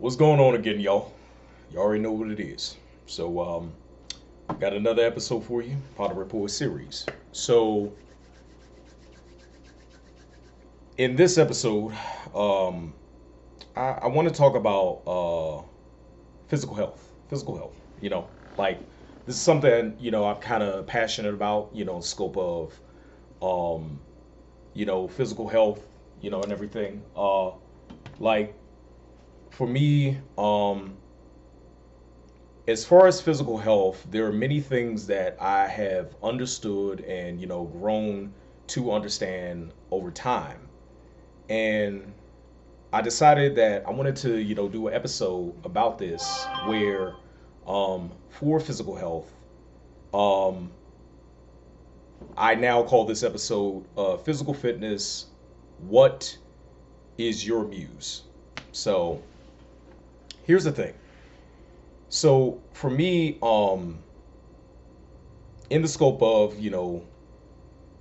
What's going on again, y'all? You already know what it is. So, got another episode for you, part of Report series. So, in this episode, um, I want to talk about physical health. Physical health. Like this is something I'm kind of passionate about. Scope of um, physical health. And everything. Like for me, as far as physical health, there are many things that I have understood and grown to understand over time. And I decided that I wanted to do an episode about this where for physical health, um, I now call this episode physical fitness. What is your muse? So here's the thing. So for me, in the scope of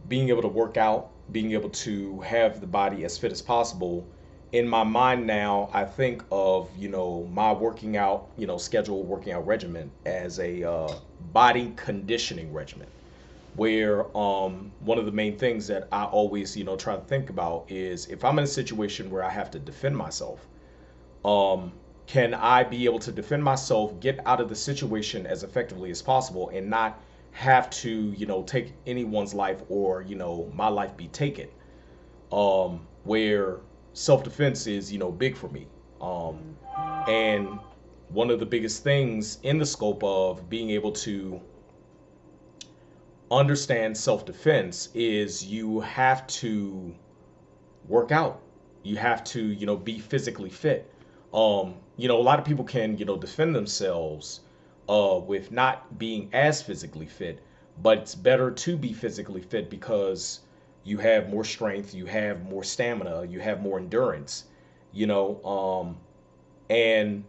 being able to work out, being able to have the body as fit as possible, in my mind now I think of my working out schedule, working out regimen as a body conditioning regimen, where one of the main things that I always try to think about is if I'm in a situation where I have to defend myself, um, can I be able to defend myself, get out of the situation as effectively as possible, and not have to, take anyone's life or, my life be taken? Where self defense is, big for me. Um, and one of the biggest things in the scope of being able to understand self defense is you have to work out. You have to, be physically fit. A lot of people can, defend themselves with not being as physically fit, but it's better to be physically fit because you have more strength, you have more stamina, you have more endurance, you know, um, and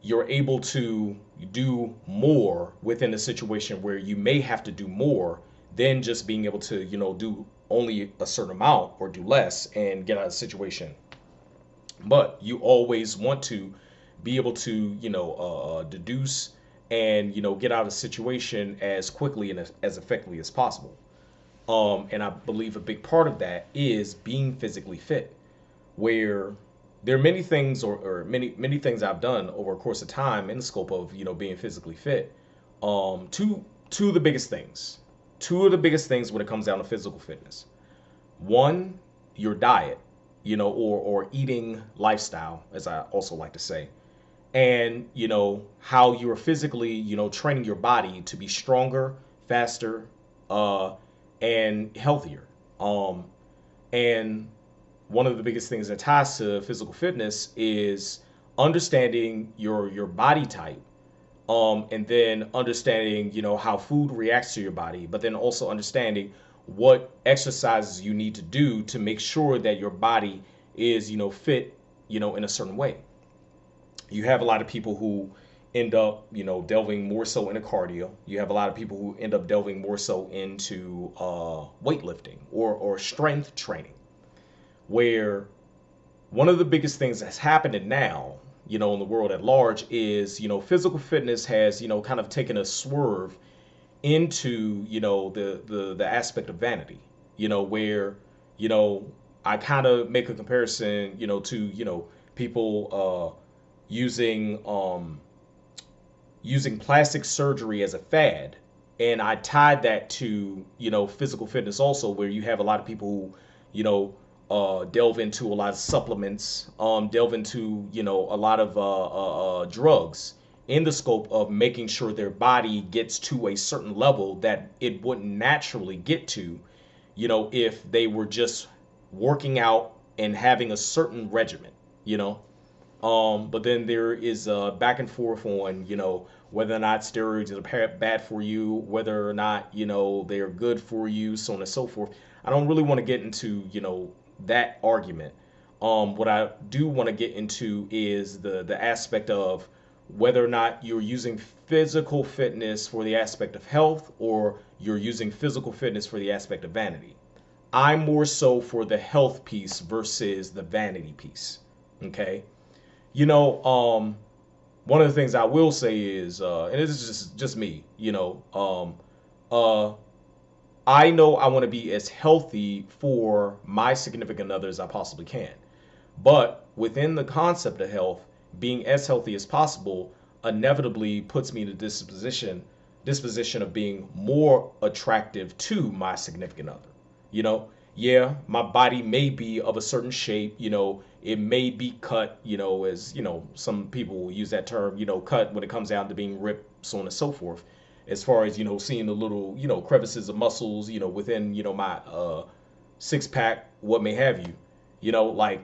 you're able to do more within a situation where you may have to do more than just being able to, do only a certain amount or do less and get out of the situation. But you always want to be able to, deduce and, get out of a situation as quickly and as effectively as possible. And I believe a big part of that is being physically fit, where there are many things or many things I've done over a course of time in the scope of being physically fit. Two of the biggest things, two of the biggest things when it comes down to physical fitness. One, your diet, or eating lifestyle, as I also like to say, and how you're physically training your body to be stronger, faster, uh, and healthier. And one of the biggest things that ties to physical fitness is understanding your body type, and then understanding how food reacts to your body, but then also understanding what exercises you need to do to make sure that your body is fit in a certain way. You have a lot of people who end up delving more so into cardio. You have a lot of people who end up delving more so into weightlifting or strength training, where one of the biggest things that's happening now, in the world at large is, physical fitness has, kind of taken a swerve into, the aspect of vanity, where, you know, I kind of make a comparison, to, people using using plastic surgery as a fad. And I tied that to, physical fitness also, where you have a lot of people who, delve into a lot of supplements, delve into, a lot of drugs in the scope of making sure their body gets to a certain level that it wouldn't naturally get to, if they were just working out and having a certain regimen, you know. But then there is back and forth on, whether or not steroids are bad for you, whether or not, they are good for you, so on and so forth. I don't really want to get into, that argument. What I do want to get into is the aspect of whether or not you're using physical fitness for the aspect of health or you're using physical fitness for the aspect of vanity. I'm more so for the health piece versus the vanity piece. Okay. You know, one of the things I will say is, and this is just me, uh, I know I want to be as healthy for my significant other as I possibly can. But within the concept of health, being as healthy as possible inevitably puts me in a disposition of being more attractive to my significant other. You know, yeah, my body may be of a certain shape, it may be cut, as, some people will use that term, cut when it comes down to being ripped, so on and so forth. As far as, seeing the little, crevices of muscles, within, my six pack, what may have you, like,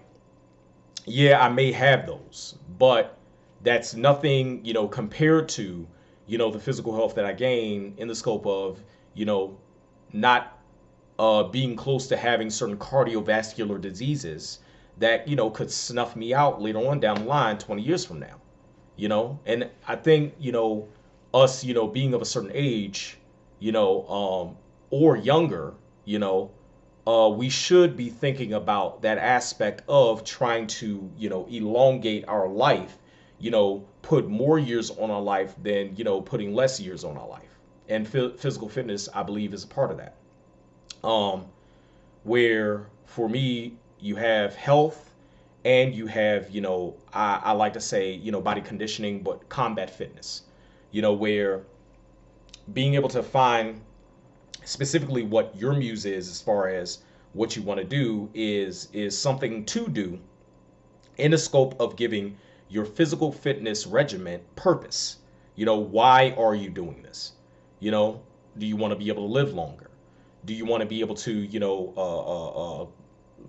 yeah, I may have those, but that's nothing, compared to, the physical health that I gain in the scope of, you know, not being close to having certain cardiovascular diseases that, could snuff me out later on down the line 20 years from now, And I think, us, being of a certain age, or younger, we should be thinking about that aspect of trying to, elongate our life, put more years on our life than, putting less years on our life. And physical fitness, I believe, is a part of that. Um, where for me, you have health and you have, I like to say, body conditioning, but combat fitness, where being able to find specifically what your muse is as far as what you want to do is something to do in the scope of giving your physical fitness regimen purpose. Why are you doing this? you know do you want to be able to live longer? Do you want to be able to,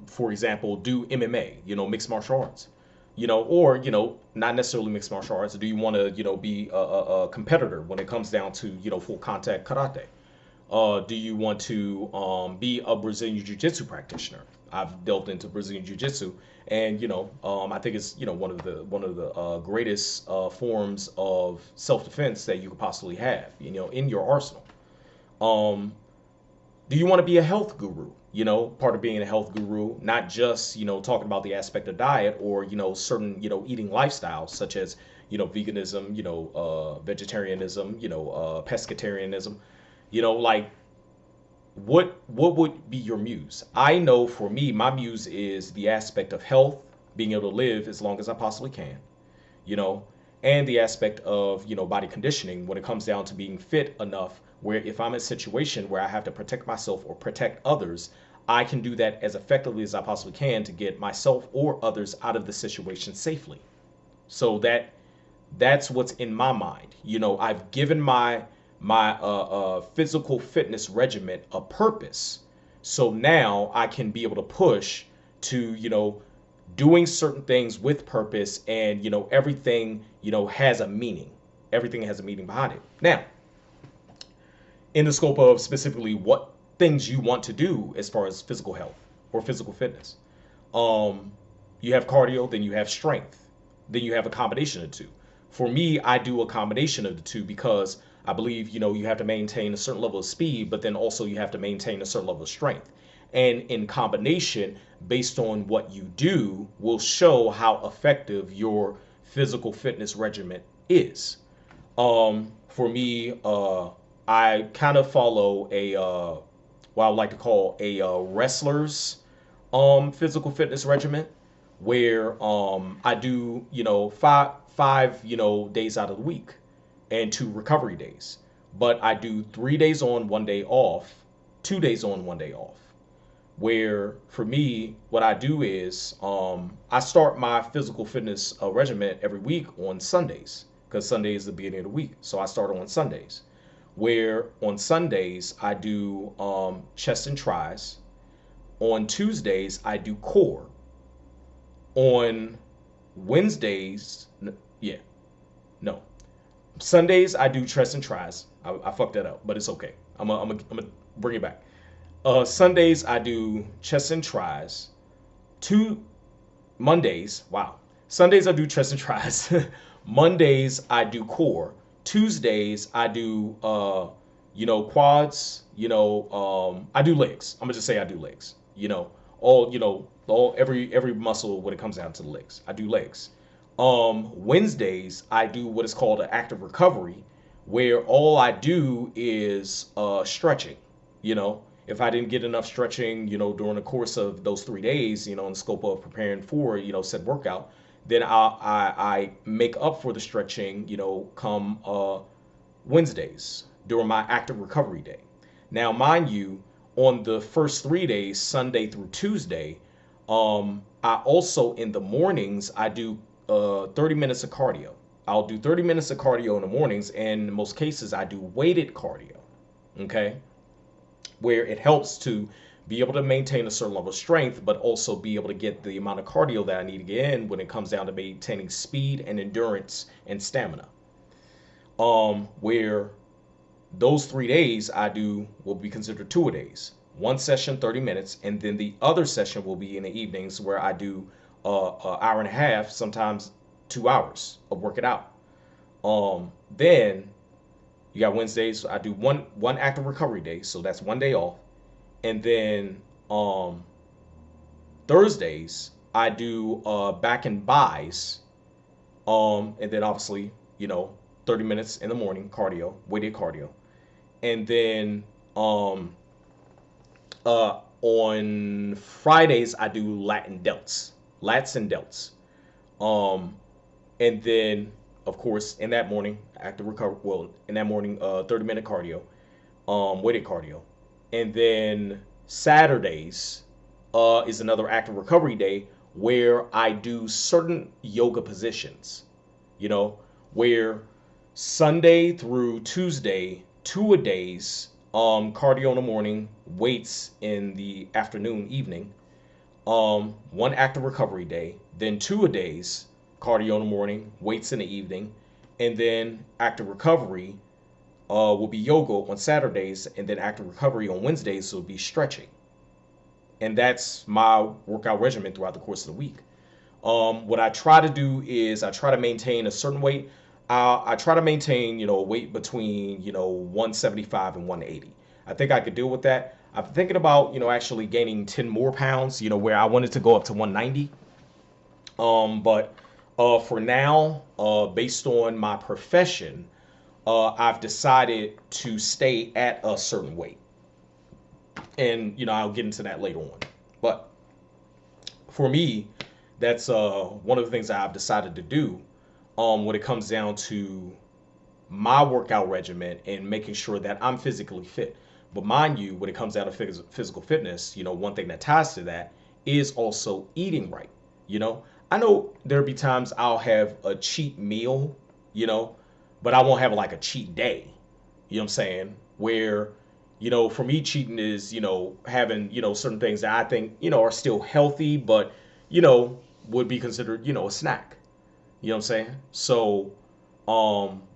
for example, do MMA, mixed martial arts, or, not necessarily mixed martial arts? Do you want to, be a competitor when it comes down to, full contact karate? Do you want to be a Brazilian Jiu-Jitsu practitioner? I've delved into Brazilian Jiu-Jitsu, and I think it's, one of the greatest forms of self-defense that you could possibly have, in your arsenal. Um, do you want to be a health guru? Part of being a health guru, not just, talking about the aspect of diet or, certain, eating lifestyles such as, veganism, vegetarianism, pescatarianism, like what would be your muse? I know for me, my muse is the aspect of health, being able to live as long as I possibly can, you know, and the aspect of, body conditioning when it comes down to being fit enough where if I'm in a situation where I have to protect myself or protect others, I can do that as effectively as I possibly can to get myself or others out of the situation safely. So that's what's in my mind. I've given my physical fitness regimen a purpose. So now I can be able to push to, doing certain things with purpose, and, everything, has a meaning. Everything has a meaning behind it. Now, in the scope of specifically what things you want to do as far as physical health or physical fitness, um, you have cardio, then you have strength, then you have a combination of the two. For me, I do a combination of the two because I believe, you have to maintain a certain level of speed, but then also you have to maintain a certain level of strength. And in combination, based on what you do, will show how effective your physical fitness regimen is. For me, I kind of follow what I would like to call a wrestler's physical fitness regimen, where I do, five days out of the week and 2 recovery days. But I do 3 days on, 1 day off, 2 days on, 1 day off. Where for me, what I do is I start my physical fitness regimen every week on Sundays, because Sunday is the beginning of the week. So I start on Sundays, where on Sundays I do chest and tries. On Tuesdays I do core. On Wednesdays, yeah, no. Sundays I do chest and tries. I fucked that up, but it's okay. I'm gonna bring it back. Sundays I do chest and tries. Two Mondays, wow. Sundays I do chest and tries. Mondays I do core. Tuesdays I do quads. I do legs. I'm gonna just say I do legs. All every muscle when it comes down to the legs. I do legs. Wednesdays, I do what is called an active recovery, where all I do is stretching. You know, if I didn't get enough stretching, during the course of those 3 days, in the scope of preparing for, said workout, then I make up for the stretching, come Wednesdays during my active recovery day. Now, mind you, on the first 3 days, Sunday through Tuesday, I also in the mornings I do 30 minutes of cardio. I'll do 30 minutes of cardio in the mornings, and in most cases I do weighted cardio. Okay, where it helps to be able to maintain a certain level of strength, but also be able to get the amount of cardio that I need to get in when it comes down to maintaining speed and endurance and stamina. Where those 3 days I do will be considered two-a-days. One session, 30 minutes, and then the other session will be in the evenings where I do an hour and a half, sometimes 2 hours of working out. Then you got Wednesdays. I do one active recovery day, so that's one day off, and then Thursdays I do back and buys, and then obviously 30 minutes in the morning cardio, weighted cardio, and then on Fridays I do lats and delts. Um, and then of course in that morning active recovery. Well, in that morning, 30-minute cardio, weighted cardio, and then Saturdays is another active recovery day where I do certain yoga positions. You know, where Sunday through Tuesday, two-a-days, cardio in the morning, weights in the afternoon, evening, one active recovery day, then two-a-days, cardio in the morning, weights in the evening, and then active recovery will be yoga on Saturdays, and then active recovery on Wednesdays will be stretching. And that's my workout regimen throughout the course of the week. What I try to do is I try to maintain a certain weight. I try to maintain, a weight between, 175 and 180. I think I could deal with that. I'm thinking about, actually gaining 10 more pounds, where I wanted to go up to 190. But for now, based on my profession, I've decided to stay at a certain weight. And, I'll get into that later on. But for me, that's one of the things that I've decided to do when it comes down to my workout regimen and making sure that I'm physically fit. But mind you, when it comes down to physical fitness, one thing that ties to that is also eating right. I know there'll be times I'll have a cheat meal, you know, but I won't have like a cheat day. You know what I'm saying? Where, for me, cheating is, having, certain things that I think, are still healthy, but, you know, would be considered, a snack. You know what I'm saying? So,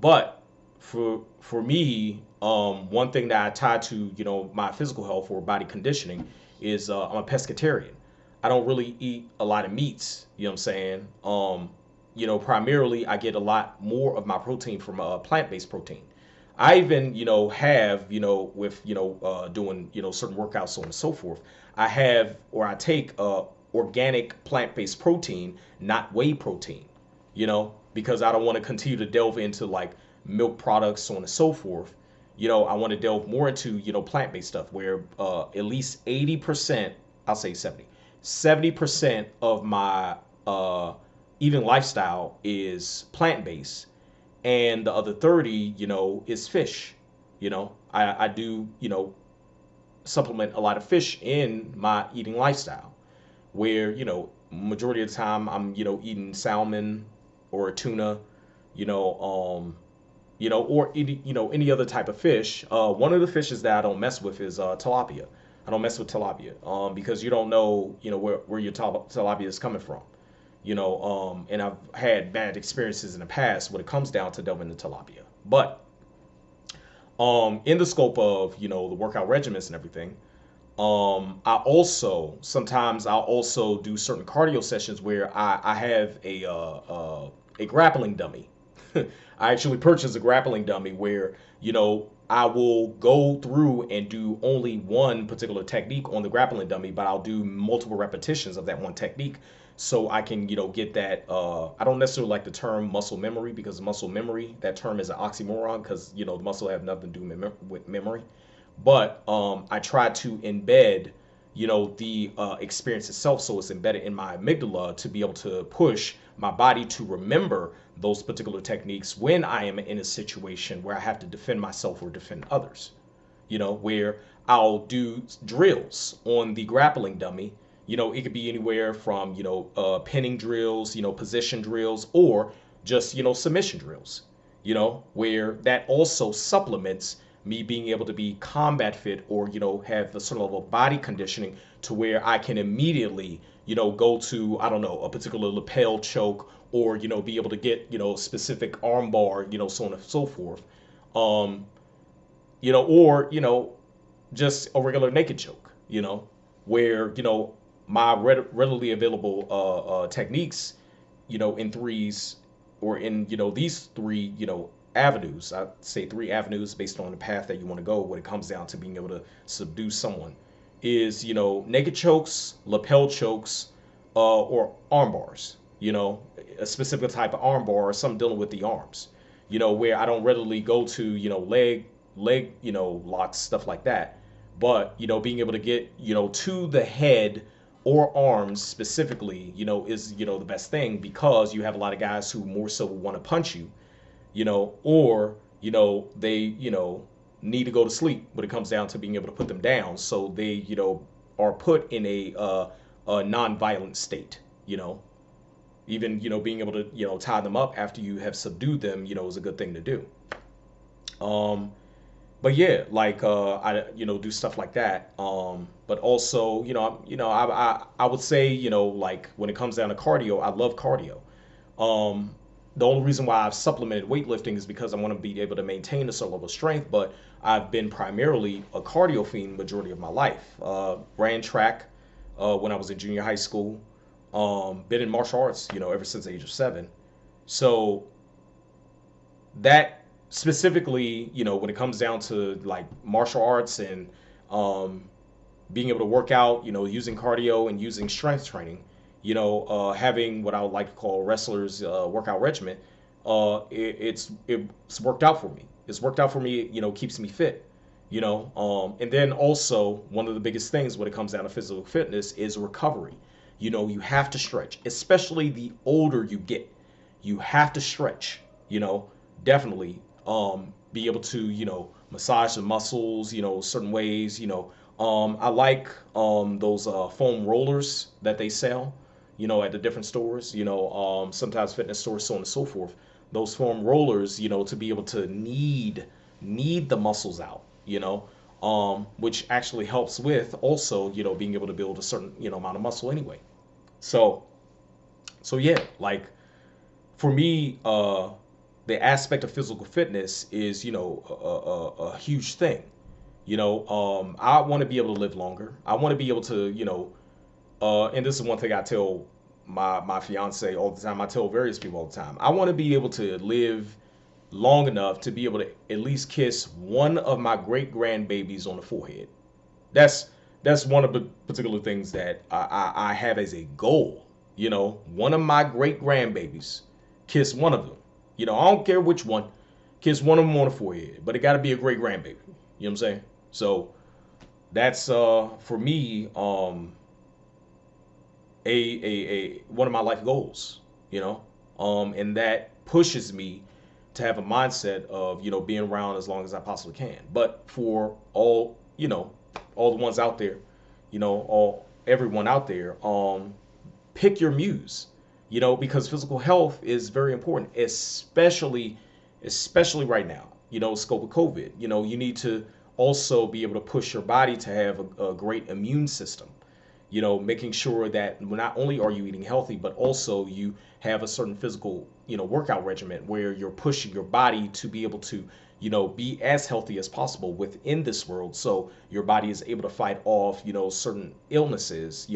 but for me, one thing that I tie to, my physical health or body conditioning is I'm a pescatarian. I don't really eat a lot of meats. You know what I'm saying? Primarily I get a lot more of my protein from plant-based protein. I even, have, with, doing, certain workouts, so on and so forth. I have, or I take organic plant-based protein, not whey protein, because I don't want to continue to delve into like milk products, so on and so forth. I want to delve more into, plant-based stuff where at least 80%, I'll say 70% of my eating lifestyle is plant-based, and the other 30, is fish. I do, supplement a lot of fish in my eating lifestyle, where, majority of the time I'm, eating salmon or tuna, or any other type of fish. One of the fishes that I don't mess with is tilapia. I don't mess with tilapia because you don't know, where your tilapia is coming from. And I've had bad experiences in the past when it comes down to delving into tilapia. But in the scope of, the workout regimens and everything, I'll also do certain cardio sessions where I have a grappling dummy. I actually purchased a grappling dummy where, I will go through and do only one particular technique on the grappling dummy, but I'll do multiple repetitions of that one technique so I can, get that. I don't necessarily like the term muscle memory, because muscle memory, that term is an oxymoron, because the muscle have nothing to do with memory. But I try to embed, the experience itself, so it's embedded in my amygdala to be able to push my body to remember those particular techniques when I am in a situation where I have to defend myself or defend others. Where I'll do drills on the grappling dummy. It could be anywhere from, pinning drills, position drills, or just, submission drills, where that also supplements me being able to be combat fit, or, have a certain level of body conditioning to where I can immediately, go to, I don't know, a particular lapel choke, or, be able to get, specific arm bar, so on and so forth. Um, or, just a regular naked choke, where, my readily available techniques, in threes, or in, these three, avenues. I say three avenues based on the path that you want to go when it comes down to being able to subdue someone, is, naked chokes, lapel chokes, or arm bars, a specific type of arm bar, or something dealing with the arms, where I don't readily go to, leg, locks, stuff like that. But, being able to get, to the head or arms specifically, is, the best thing, because you have a lot of guys who more so want to punch you, or, they, need to go to sleep when it comes down to being able to put them down. So they, are put in a non-violent state, even, being able to, tie them up after you have subdued them, is a good thing to do. Um, but yeah, like, I, do stuff like that. But also, I would say, like, when it comes down to cardio, I love cardio. Um, the only reason why I've supplemented weightlifting is because I want to be able to maintain a certain level of strength. But I've been primarily a cardio fiend majority of my life. Ran track when I was in junior high school. Been in martial arts, ever since the age of 7. So that specifically, when it comes down to like martial arts, and um, being able to work out, using cardio and using strength training, having what I would like to call wrestlers workout regimen, it's worked out for me. It's worked out for me, keeps me fit, and then also one of the biggest things when it comes down to physical fitness is recovery. You have to stretch, especially the older you get. You have to stretch, definitely, be able to, massage the muscles, certain ways, I like those foam rollers that they sell, at the different stores, sometimes fitness stores, so on and so forth. Those foam rollers, to be able to knead the muscles out, which actually helps with also, being able to build a certain, amount of muscle anyway. So, yeah, like, for me, the aspect of physical fitness is, a huge thing. I want to be able to live longer. I want to be able to, and this is one thing I tell my fiance all the time. I tell various people all the time. I want to be able to live long enough to be able to at least kiss one of my great grandbabies on the forehead. That's that's one of the particular things that I have as a goal. One of my great grandbabies, kiss one of them. I don't care which one, kiss one of them on the forehead, but it got to be a great grandbaby. You know what I'm saying? So that's for me, a one of my life goals. And that pushes me to have a mindset of being around as long as I possibly can. But for all the ones out there, all everyone out there, pick your muse. Because physical health is very important, especially right now. Scope of COVID. You need to also be able to push your body to have a great immune system. Making sure that not only are you eating healthy, but also you have a certain physical, workout regimen where you're pushing your body to be able to, be as healthy as possible within this world. So your body is able to fight off, certain illnesses,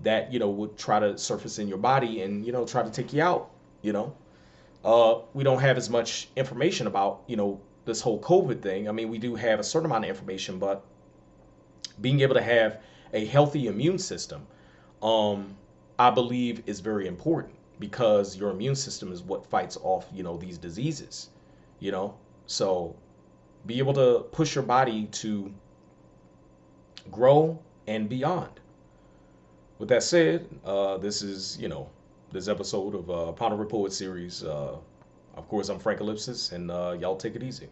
that, would try to surface in your body and, try to take you out, we don't have as much information about, this whole COVID thing. I mean, we do have a certain amount of information, but being able to have a healthy immune system, um, I believe is very important because your immune system is what fights off, these diseases, you know. So be able to push your body to grow and beyond. With that said, this is, this episode of Pondering Poet series. Of course, I'm Frank Ellypsis, and y'all take it easy.